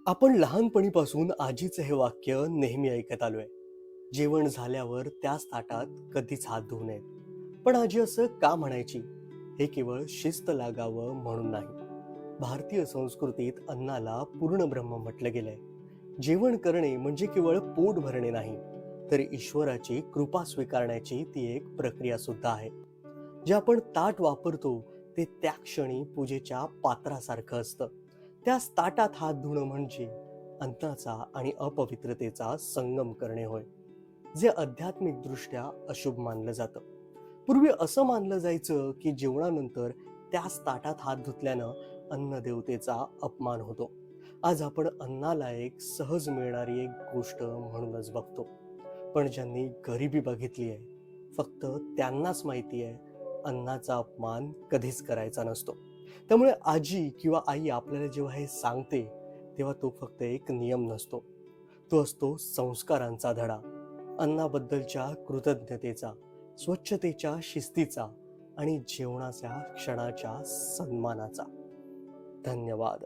आपण लहानपणीपासून आजीचं हे वाक्य नेहमी ऐकत आलोय. जेवण झाल्यावर त्याच ताटात कधीच हात धुवू नयेत. पण आजी असं का म्हणायची? हे केवळ शिस्त लागावं म्हणून नाही. भारतीय संस्कृतीत अन्नाला पूर्ण ब्रह्म म्हटलं गेलंय. जेवण करणे म्हणजे केवळ पोट भरणे नाही, तर ईश्वराची कृपा स्वीकारण्याची ती एक प्रक्रिया सुद्धा आहे. जे आपण ताट वापरतो ते त्या क्षणी पूजेच्या पात्रासारखं असतं. त्याच ताटात हात धुणं म्हणजे अन्नाचा आणि अपवित्रतेचा संगम करणे होय, जे आध्यात्मिक दृष्ट्या अशुभ मानलं जातं. पूर्वी असं मानलं जायचं की जेवणानंतर त्याच ताटात हात धुतल्यानं अन्नदेवतेचा अपमान होतो. आज आपण अन्नाला एक सहज मिळणारी एक गोष्ट म्हणूनच बघतो. पण ज्यांनी गरिबी बघितली आहे, फक्त त्यांनाच माहिती आहे अन्नाचा अपमान कधीच करायचा नसतो. त्यामुळे आजी किंवा आई आपल्याला जेव्हा हे सांगते, तेव्हा तो फक्त एक नियम नसतो. तो असतो संस्कारांचा धडा, अन्नाबद्दलच्या कृतज्ञतेचा, स्वच्छतेच्या शिस्तीचा आणि जेवणाच्या क्षणाच्या सन्मानाचा. धन्यवाद.